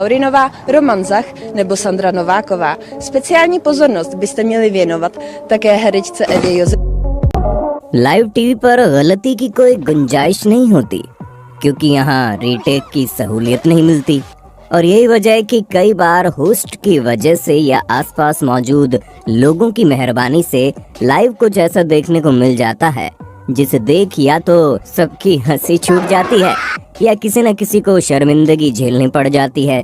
Laurinova, Roman Zach nebo Sandra Nováková. Speciální pozornost byste měli věnovat také herečce Evě Josef। Live TV पर गलती की कोई गुंजाइश नहीं होती क्योंकि यहाँ रीटेक की सहूलियत नहीं मिलती और यही वजह है कि कई बार होस्ट की वजह से या आसपास मौजूद लोगों की मेहरबानी से लाइव कुछ ऐसा देखने को मिल जाता है जिसे देख या तो सबकी हंसी छूट जाती है या किसी न किसी को शर्मिंदगी झेलनी पड़ जाती है।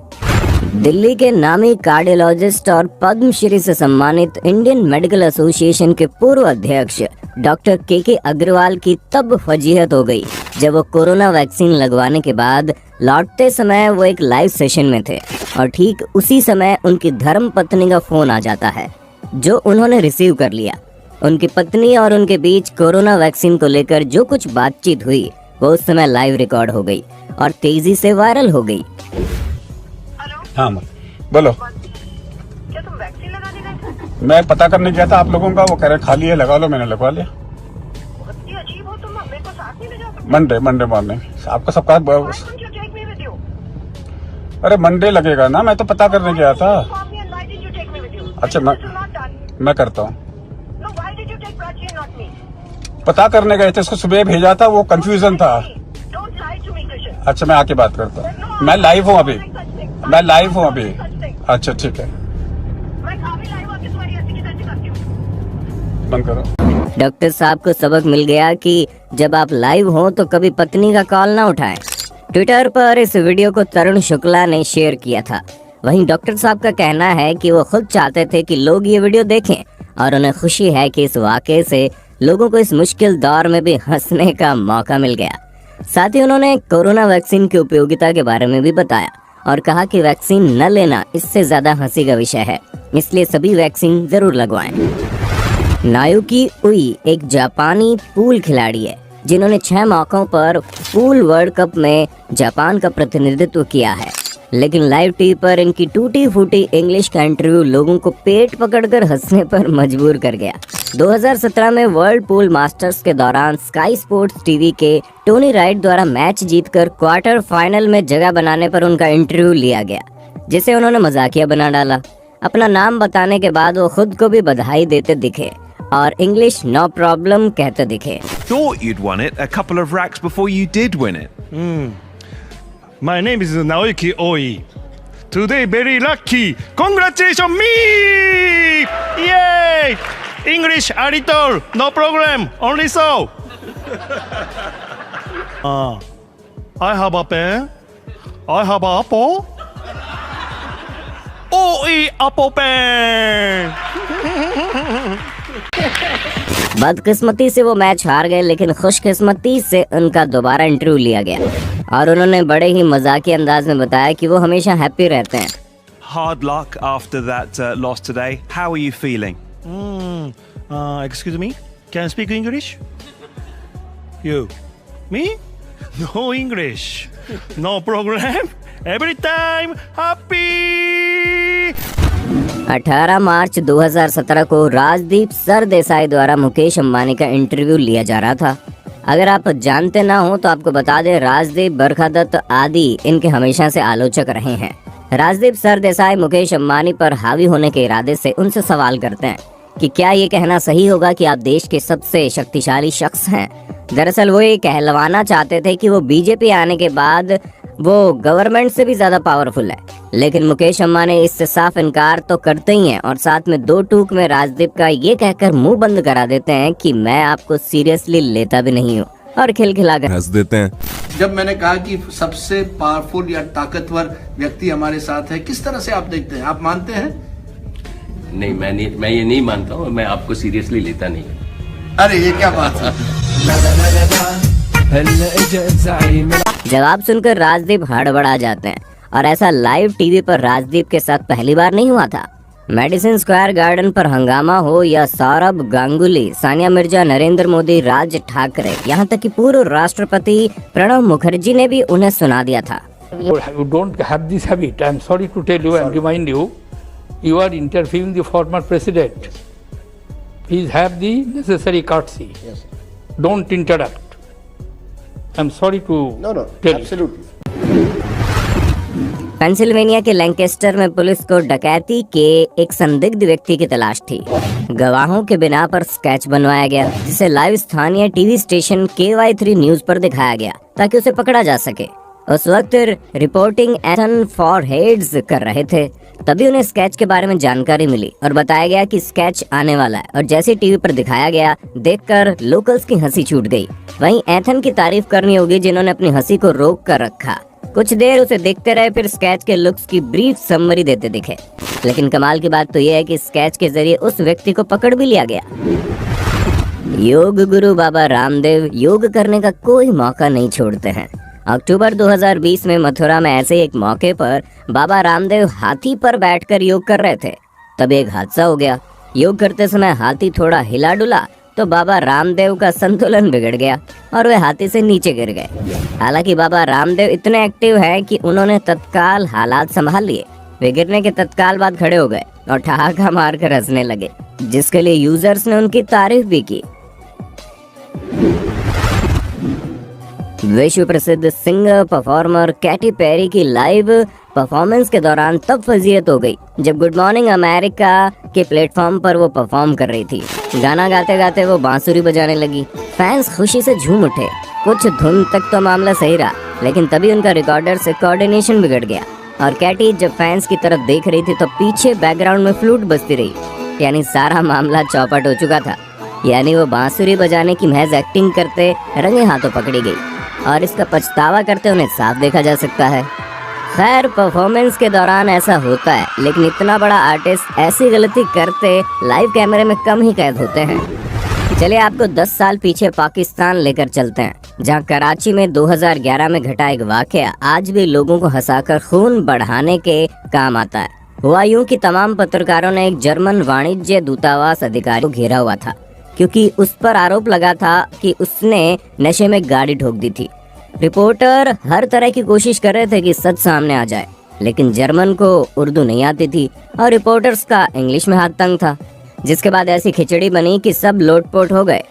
दिल्ली के नामी कार्डियोलॉजिस्ट और पद्मश्री से सम्मानित इंडियन मेडिकल एसोसिएशन के पूर्व अध्यक्ष डॉक्टर के अग्रवाल की तब फजीहत हो गई जब वो कोरोना वैक्सीन लगवाने के बाद लौटते समय वो एक लाइव सेशन में थे और ठीक उसी समय उनकी धर्म पत्नी का फोन आ जाता है जो उन्होंने रिसीव कर लिया। उनकी पत्नी और उनके बीच कोरोना वैक्सीन को लेकर जो कुछ बातचीत हुई वो उस समय लाइव रिकॉर्ड हो गई और तेजी से वायरल हो गई। हाँ बोलो। क्या तुम वैक्सीन लगाने गए थे? मैं पता करने गया था आप लोगों का, वो कह रहे खाली है लगा लो, मैंने लगवा लिया। बहुत ही अजीब हो तुम, मेरे को साथ नहीं ले जा सकते? मंडे मॉर्निंग आपका सबका अरे मंडे लगेगा ना, मैं तो पता करने गया था। अच्छा मैं करता हूँ, पता करने गए थे, उसको सुबह भेजा था, वो कंफ्यूजन था। अच्छा मैं आके बात करता हूँ, मैं लाइव हूँ अभी, मैं लाइव हूँ अभी। अच्छा ठीक है, बंद करो। डॉक्टर साहब को सबक मिल गया कि जब आप लाइव हो तो कभी पत्नी का कॉल ना उठाएं। ट्विटर पर इस वीडियो को तरुण शुक्ला ने शेयर किया था। वहीं डॉक्टर साहब का कहना है कि वो खुद चाहते थे कि लोग ये वीडियो देखें और उन्हें खुशी है कि इस वाकये से लोगों को इस मुश्किल दौर में भी हंसने का मौका मिल गया। साथ ही उन्होंने कोरोना वैक्सीन की उपयोगिता के बारे में भी बताया और कहा कि वैक्सीन न लेना इससे ज्यादा हंसी का विषय है, इसलिए सभी वैक्सीन जरूर लगवाएं। नायुकी उई एक जापानी पूल खिलाड़ी है जिन्होंने 6 मौकों पर पूल वर्ल्ड कप में जापान का प्रतिनिधित्व किया है, लेकिन लाइव टीवी पर इनकी टूटी फूटी इंग्लिश का इंटरव्यू लोगों को पेट पकड़कर हंसने पर मजबूर कर गया। 2017 में वर्ल्ड पूल मास्टर्स के दौरान स्काई स्पोर्ट्स टीवी के टोनी राइट द्वारा मैच जीतकर क्वार्टर फाइनल में जगह बनाने पर उनका इंटरव्यू लिया गया, जिसे उन्होंने मजाकिया बना डाला। अपना नाम बताने के बाद वो खुद को भी बधाई देते दिखे और इंग्लिश नो प्रॉब्लम कहते दिखे। Thought you'd won it a couple of racks before you did win it. My name is Naoki Oi. Today very lucky. Congratulations me! Yay! English a little, no problem. Only so. I have a pen. I have a apple. Oi apple pen. बदकिस्मती से वो match हार गए, लेकिन खुशकिस्मती से उनका दोबारा interview लिया गया और उन्होंने बड़े ही मजाकी अंदाज में बताया कि वो हमेशा हैप्पी रहते हैं। Hard luck after that loss today. How are you feeling? Excuse me, can I speak English? You? Me? No English. No problem. Every time happy. 18 मार्च 2017 को राजदीप सरदेसाई द्वारा मुकेश अंबानी का इंटरव्यू लिया जा रहा था। अगर आप जानते ना हो तो आपको बता दें, राजदीप, बरखा दत्त आदि इनके हमेशा से आलोचक रहे हैं। राजदीप सरदेसाई मुकेश अंबानी पर हावी होने के इरादे से उनसे सवाल करते हैं कि क्या ये कहना सही होगा कि आप देश के सबसे शक्तिशाली शख्स हैं। दरअसल वो ये कहलवाना चाहते थे कि वो बीजेपी आने के बाद वो गवर्नमेंट से भी ज्यादा पावरफुल है, लेकिन मुकेश अंबानी इससे साफ इनकार तो करते ही हैं और साथ में 2 टूक में राजदीप का ये कहकर मुंह बंद करा देते हैं कि मैं आपको सीरियसली लेता भी नहीं हूँ और खिलखिलाकर हंस देते हैं। जब मैंने कहा कि सबसे पावरफुल या ताकतवर व्यक्ति हमारे साथ है, किस तरह से आप देखते हैं? आप मानते हैं? नहीं, मैं ये नहीं मानता हूँ, मैं आपको सीरियसली लेता नहीं। अरे ये क्या बात है? जवाब सुनकर राजदीप हड़बड़ा जाते हैं और ऐसा लाइव टीवी पर राजदीप के साथ पहली बार नहीं हुआ था। मेडिसिन स्क्वायर गार्डन पर हंगामा हो या सौरभ गांगुली, सानिया मिर्जा, नरेंद्र मोदी, राज ठाकरे, यहाँ तक कि पूर्व राष्ट्रपति प्रणब मुखर्जी ने भी उन्हें सुना दिया था। You don't have this habit. I'm sorry to tell you and remind you, you are interviewing the former president. Please have the necessary courtesy. Yes. Don't interrupt. I'm sorry to tell you. Absolutely. Pennsylvania के Lancaster में police को डकैती के एक संदिग्ध व्यक्ति की तलाश थी। गवाहों के बिना पर स्केच बनवाया गया, जिसे लाइव स्थानीय टीवी स्टेशन KY3 न्यूज पर दिखाया गया ताकि उसे पकड़ा जा सके। उस वक्त रिपोर्टिंग एथन फॉरहेड्स कर रहे थे, तभी उन्हें स्केच के बारे में जानकारी मिली और बताया गया कि स्केच आने वाला है। और जैसे टीवी पर दिखाया गया, देखकर लोकल्स की हंसी छूट गई। वहीं एथन की तारीफ करनी होगी, जिन्होंने अपनी हंसी को रोक कर रखा। कुछ देर उसे देखते रहे, फिर स्केच के लुक्स की ब्रीफ समरी देते दिखे। लेकिन कमाल की बात तो यह है कि स्केच के जरिए उस व्यक्ति को पकड़ भी लिया गया। योग गुरु बाबा रामदेव योग करने का कोई मौका नहीं छोड़ते हैं। अक्टूबर 2020 में मथुरा में ऐसे एक मौके पर बाबा रामदेव हाथी पर बैठकर योग कर रहे थे। तब एक हादसा हो गया। योग करते समय हाथी थोड़ा हिला डुला तो बाबा रामदेव का संतुलन बिगड़ गया और वे हाथी से नीचे गिर गए। हालांकि बाबा रामदेव इतने एक्टिव हैं कि उन्होंने तत्काल हालात संभाल लिए। वे गिरने के तत्काल बाद खड़े हो गए और ठहाका मारकर हंसने लगे, जिसके लिए यूजर्स ने उनकी तारीफ भी की। विश्व प्रसिद्ध सिंगर परफॉर्मर कैटी पेरी की लाइव परफॉर्मेंस के दौरान तब फजीयत हो गई जब गुड मॉर्निंग अमेरिका के प्लेटफॉर्म पर वो परफॉर्म कर रही थी। गाना गाते गाते वो बांसुरी बजाने लगी। फैंस खुशी से झूम उठे। कुछ धुन तक तो मामला सही रहा, लेकिन तभी उनका रिकॉर्डर से कोऑर्डिनेशन बिगड़ गया और कैटी जब फैंस की तरफ देख रही थी तो पीछे बैकग्राउंड में फ्लूट बजती रही। यानी सारा मामला चौपट हो चुका था। यानी वो बांसुरी बजाने की महज एक्टिंग करते रंगे हाथों पकड़ी गई और इसका पछतावा करते उन्हें साफ देखा जा सकता है। खैर, परफॉर्मेंस के दौरान ऐसा होता है, लेकिन इतना बड़ा आर्टिस्ट ऐसी गलती करते लाइव कैमरे में कम ही कैद होते हैं। चलिए आपको 10 साल पीछे पाकिस्तान लेकर चलते हैं, जहां कराची में 2011 में घटा एक वाकया आज भी लोगों को हंसाकर खून बढ़ाने के काम आता है। हुआ यूं कि तमाम पत्रकारों ने एक जर्मन वाणिज्य दूतावास अधिकारी को घेरा हुआ था, क्योंकि उस पर आरोप लगा था कि उसने नशे में गाड़ी ठोक दी थी। रिपोर्टर हर तरह की कोशिश कर रहे थे कि सच सामने आ जाए, लेकिन जर्मन को उर्दू नहीं आती थी और रिपोर्टर्स का इंग्लिश में हाथ तंग था, जिसके बाद ऐसी खिचड़ी बनी कि सब लोटपोट हो गए।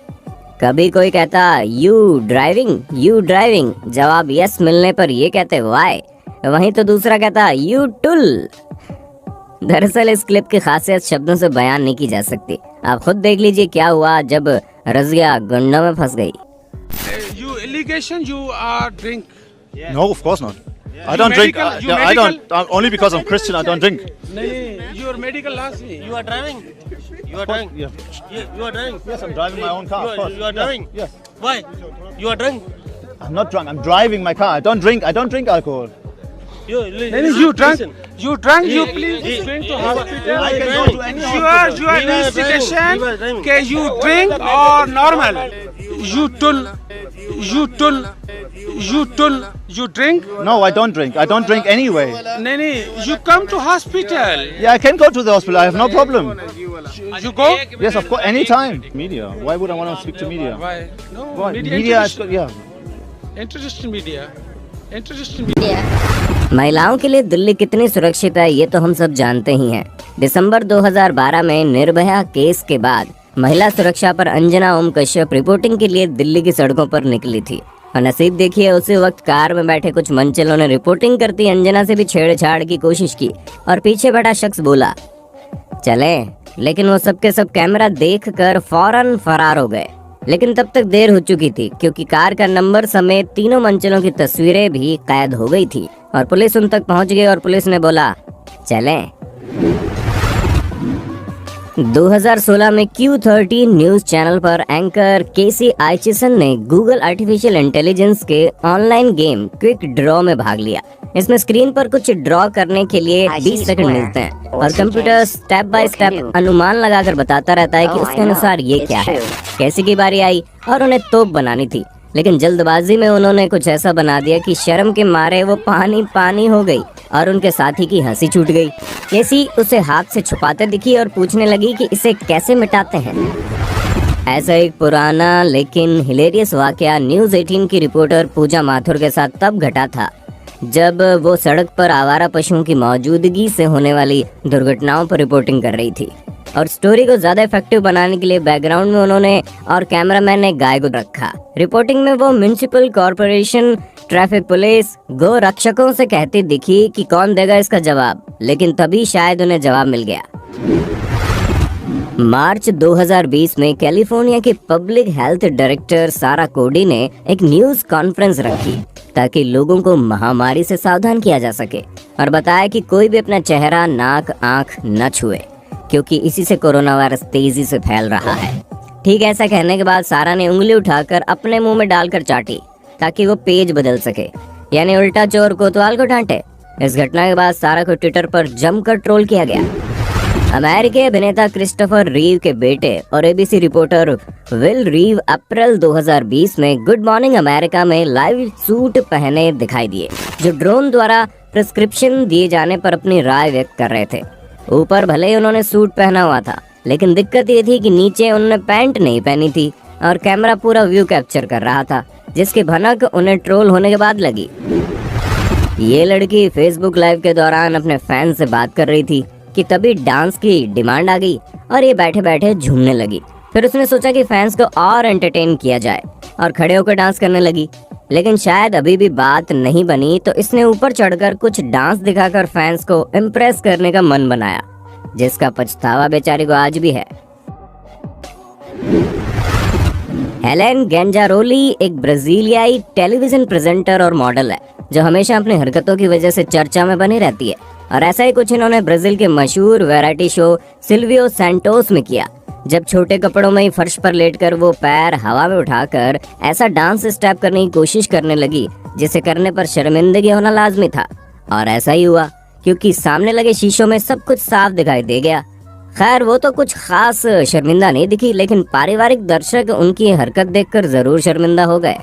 कभी कोई कहता यू ड्राइविंग, जवाब यस मिलने पर ये कहते वाई, वहीं तो दूसरा कहता यू टुल। दरअसल इस क्लिप की खासियत शब्दों से बयान नहीं की जा सकती। आप खुद देख लीजिए क्या हुआ जब रजिया गुंडों में फंस गई। You allegation you are drink. No, of course not. I don't drink. I don't. Only because I'm Christian, I don't drink. Your medical last me. You are driving. You are driving. You are driving. Yes, I'm driving my own car. You are driving. Yes. Why? You are drunk. I'm not drunk. I'm driving my car. I don't drink. I don't drink alcohol. You drunk. You drunk. You please going to hospital. I can go to any hospital. You are investigation. Okay, you drink or normal. You drink? No, I don't drink. I don't drink anyway. Nani, you come to hospital. Yeah, I can go to the hospital. I have no problem. You go? Yes, of course, anytime. Media. Why would I want to speak to media? Why? No. Why? Media is good. Yeah. Interesting media. Interesting media. महिलाओं के लिए दिल्ली कितनी सुरक्षित है ये तो हम सब जानते ही हैं। दिसंबर 2012 में निर्भया केस के बाद महिला सुरक्षा पर अंजना ओम कश्यप रिपोर्टिंग के लिए दिल्ली की सड़कों पर निकली थी। और नसीब देखिए, उसी वक्त कार में बैठे कुछ मंचलों ने रिपोर्टिंग करती अंजना से भी छेड़छाड़ की कोशिश की और पीछे बैठा शख्स बोला चले, लेकिन वो सबके सब कैमरा देखकर फौरन फरार हो गए। लेकिन तब तक देर हो चुकी थी, क्योंकि कार का नंबर समेत तीनों मंचलों की तस्वीरें भी कैद हो गई थी और पुलिस उन तक पहुंच गई और पुलिस ने बोला चलें। 2016 में Q13 न्यूज चैनल पर एंकर केसी आइचिसन ने गूगल आर्टिफिशियल इंटेलिजेंस के ऑनलाइन गेम क्विक ड्रॉ में भाग लिया। इसमें स्क्रीन पर कुछ ड्रॉ करने के लिए 20 सेकंड मिलते हैं और कंप्यूटर स्टेप बाय स्टेप अनुमान लगाकर बताता रहता है कि उसके अनुसार ये क्या है। कैसी की बारी आई और उन्हें तोप बनानी थी, लेकिन जल्दबाजी में उन्होंने कुछ ऐसा बना दिया कि शर्म के मारे वो पानी हो गई और उनके साथी की हंसी छूट गई। केसी उसे हाथ से छुपाते दिखी और पूछने लगी कि इसे कैसे मिटाते हैं। ऐसा एक पुराना लेकिन हिलेरियस वाकया न्यूज़ 18 की रिपोर्टर पूजा माथुर के साथ तब घटा था जब वो सड़क पर आवारा पशुओं की मौजूदगी से होने वाली दुर्घटनाओं पर रिपोर्टिंग कर रही थी। और स्टोरी को ज्यादा इफेक्टिव बनाने के लिए बैकग्राउंड में उन्होंने और कैमरामैन ने गाय को रखा। रिपोर्टिंग में वो म्युनिसिपल कॉर्पोरेशन ट्रैफिक पुलिस गो रक्षकों से कहती दिखी कि कौन देगा इसका जवाब, लेकिन तभी शायद उन्हें जवाब मिल गया। मार्च 2020 में कैलिफोर्निया की पब्लिक हेल्थ डायरेक्टर सारा कोडी ने एक न्यूज कॉन्फ्रेंस रखी ताकि लोगों को महामारी से सावधान किया जा सके और बताया कि कोई भी अपना चेहरा, नाक, आंख न छुए क्योंकि इसी से कोरोना वायरस तेजी से फैल रहा है। ठीक ऐसा कहने के बाद सारा ने उंगली उठाकर अपने मुंह में डालकर चाटी ताकि वो पेज बदल सके, यानी उल्टा चोर कोतवाल को डांटे। इस घटना के बाद सारा को ट्विटर पर जमकर ट्रोल किया गया। अमेरिकी अभिनेता क्रिस्टोफर रीव के बेटे और एबीसी रिपोर्टर विल रीव अप्रैल 2020 में गुड मॉर्निंग अमेरिका में लाइव सूट पहने दिखाई दिए, जो ड्रोन द्वारा प्रिस्क्रिप्शन दिए जाने पर अपनी राय व्यक्त कर रहे थे। ऊपर भले ही उन्होंने सूट पहना हुआ था, लेकिन दिक्कत ये थी कि नीचे उन्होंने पैंट नहीं पहनी थी और कैमरा पूरा व्यू कैप्चर कर रहा था, जिसकी भनक उन्हें ट्रोल होने के बाद लगी। ये लड़की फेसबुक लाइव के दौरान अपने फैन से बात कर रही थी कि तभी डांस की डिमांड आ गई और ये बैठे बैठे झूमने लगी। फिर उसने सोचा कि फैंस को और एंटरटेन किया जाए और खड़े होकर डांस करने लगी, लेकिन शायद अभी भी बात नहीं बनी तो इसने ऊपर चढ़कर कुछ डांस दिखाकर फैंस को इम्प्रेस करने का मन बनाया, जिसका पछतावा बेचारी को आज भी है। हेलेन गेंजारोली एक ब्राजीलियाई टेलीविजन प्रेजेंटर और मॉडल है जो हमेशा अपनी हरकतों की वजह से चर्चा में बनी रहती है, और ऐसा ही कुछ इन्होंने ब्राजील के मशहूर वैरायटी शो सिल्वियो सैंटोस में किया, जब छोटे कपड़ों में ही फर्श पर लेटकर वो पैर हवा में उठाकर ऐसा डांस स्टेप करने की कोशिश करने लगी जिसे करने पर शर्मिंदगी होना लाजमी था। और ऐसा ही हुआ क्योंकि सामने लगे शीशों में सब कुछ साफ दिखाई दे गया। खैर वो तो कुछ खास शर्मिंदा नहीं दिखी, लेकिन पारिवारिक दर्शक उनकी हरकत देखकर जरूर शर्मिंदा हो गए।